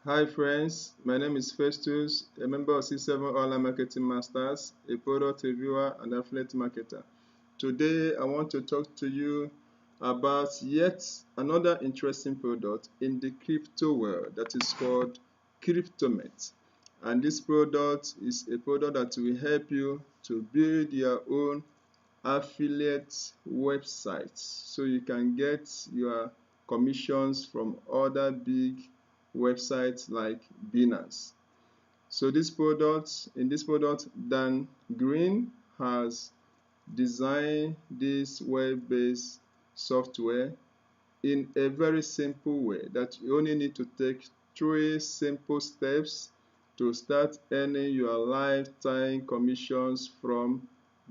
Hi friends, my name is Festus, a member of C7 Online Marketing Masters, a product reviewer and affiliate marketer. Today I want to talk to you about yet another interesting product in the crypto world that is called Cryptomate. And this product is a product that will help you to build your own affiliate websites so you can get your commissions from other big websites like Binance. So in this product, Dan Green has designed this web-based software in a very simple way that you only need to take 3 simple steps to start earning your lifetime commissions from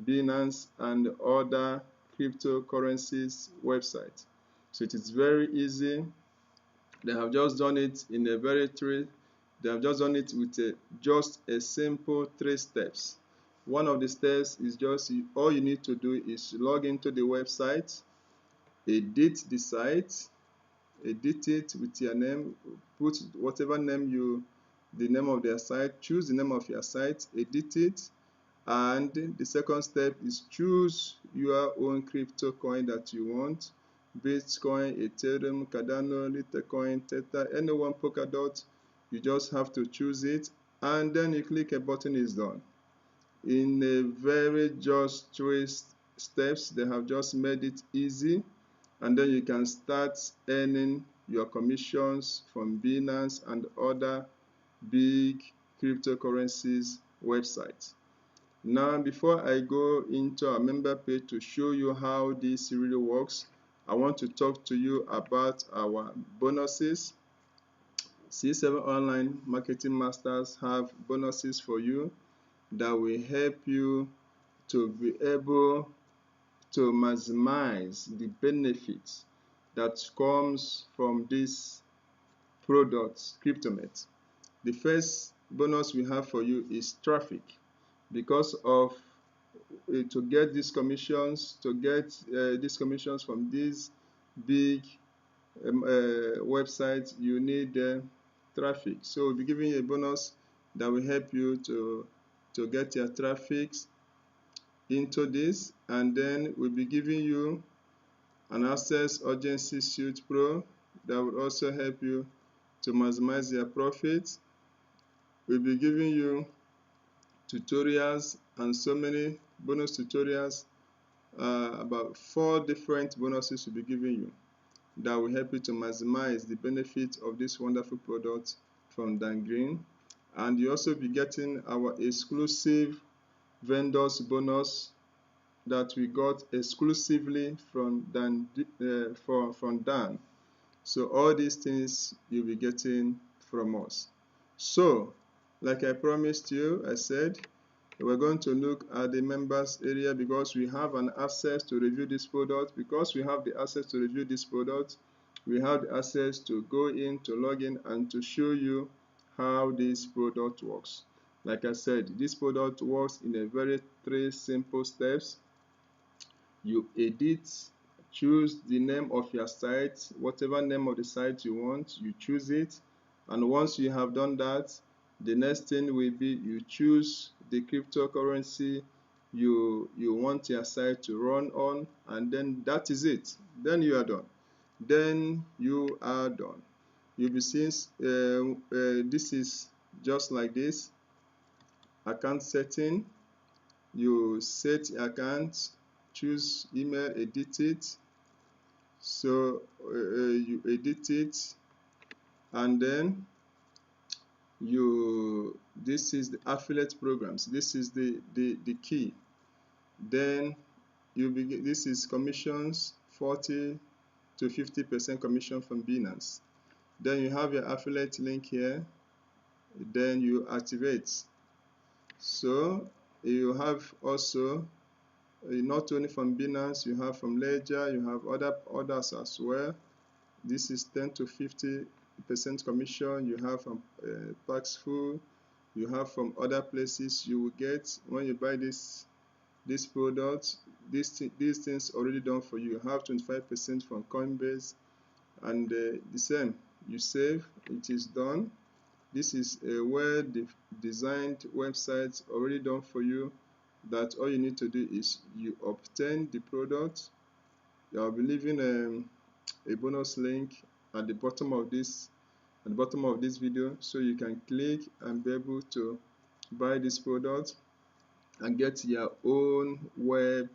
Binance and other cryptocurrencies websites. So it is very easy. They have just done it in a very three. They have just done it with just a simple 3 steps. One of the steps is just all you need to do is log into the website, edit the site, edit it with your name, put whatever name the name of their site, choose the name of your site, edit it, and the second step is choose your own crypto coin that you want. Bitcoin, Ethereum, Cardano, Litecoin, Theta, any one Polkadot. You just have to choose it, and then you click a button. Is done. In a very just 3 steps, they have just made it easy, and then you can start earning your commissions from Binance and other big cryptocurrencies websites. Now, before I go into our member page to show you how this really works, I want to talk to you about our bonuses. C7 Online Marketing Masters have bonuses for you that will help you to be able to maximize the benefits that comes from this product, Cryptomate. The first bonus we have for you is traffic. Because of to get these commissions, from these big websites, you need traffic. So we'll be giving you a bonus that will help you to get your traffic into this, and then we'll be giving you an Access Urgency Suite Pro that will also help you to maximize your profits. We'll be giving you tutorials and so many bonus tutorials, about 4 different bonuses we'll be giving you that will help you to maximize the benefit of this wonderful product from Dan Green. And you also be getting our exclusive vendors bonus that we got exclusively from Dan. So all these things you'll be getting from us. So, like I promised you, I said we're going to look at the members area because we have an access to review this product. Because we have the access to review this product, we have the access to go in, to log in, and to show you how this product works. Like I said, this product works in a very 3 simple steps. You edit, choose the name of your site, whatever name of the site you want, you choose it, and once you have done that, the next thing will be you choose the cryptocurrency you want your site to run on, and then that is it. Then you are done. You'll be seeing this is just like this. Account setting, you set your account, choose email, edit it. So you edit it, and then this is the affiliate programs. This is the key. Then this is commissions, 40 to 50% commission from Binance. Then you have your affiliate link here. Then you activate. So you have also not only from Binance, you have from Ledger, you have others as well. This is 10 to 50% commission. You have from Paxful, you have from other places. You will get when you buy this product. These things already done for you. You have 25% from Coinbase, and the same. You save, it is done. This is a well-designed website already done for you, that all you need to do is you obtain the product. I'll be leaving a bonus link at the bottom of this video, so you can click and be able to buy this product and get your own website,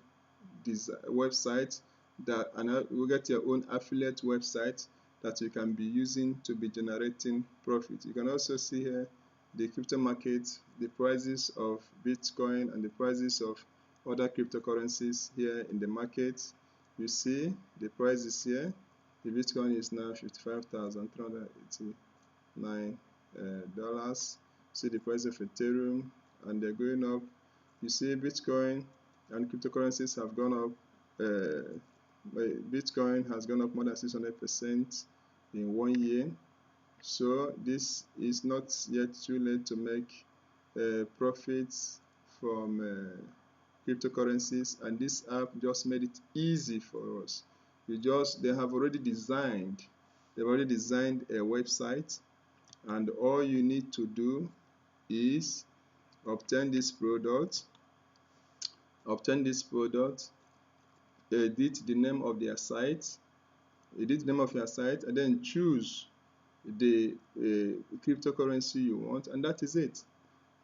that, and you get your own affiliate website that you can be using to be generating profit. You can also see here the crypto market, the prices of Bitcoin and the prices of other cryptocurrencies here in the market. You see the prices here. The Bitcoin is now $55,389. See the price of Ethereum, and they're going up. You see Bitcoin and cryptocurrencies have gone up. Bitcoin has gone up more than 600% in 1 year. So this is not yet too late to make profits from cryptocurrencies, and this app just made it easy for us. They have already designed a website, and all you need to do is obtain this product, edit the name of your site, and then choose the cryptocurrency you want, and that is it.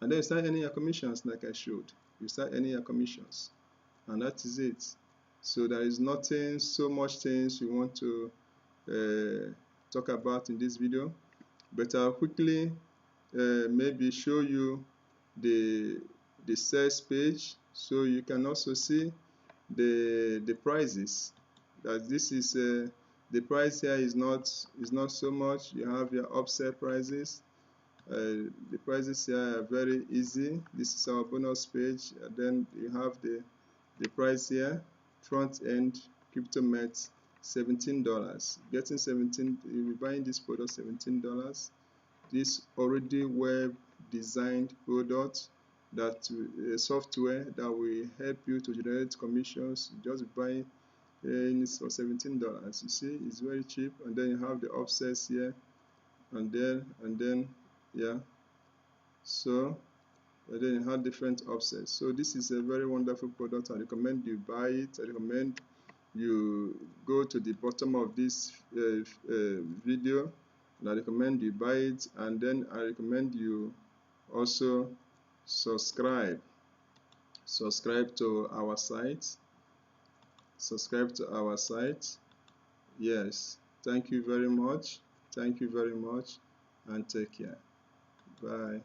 And then you start earning your commissions, like I showed. You start earning your commissions, and that is it. So there is nothing, so much things we want to talk about in this video, but I'll quickly maybe show you the sales page, so you can also see the prices. That this is the price here is not so much. You have your upsell prices. The prices here are very easy. This is our bonus page, and then you have the price here. Front end Cryptomate, $17. Getting 17. You'll be buying this product $17. This already web designed product, that software that will help you to generate commissions. Just buying it for $17. You see, it's very cheap. And then you have the Upsells here, and then yeah. So and then you have different Upsells. So this is a very wonderful product. I recommend you buy it. I recommend you go to the bottom of this video, and I recommend you buy it. And then I recommend you also subscribe to our site. Yes, thank you very much, and take care. Bye.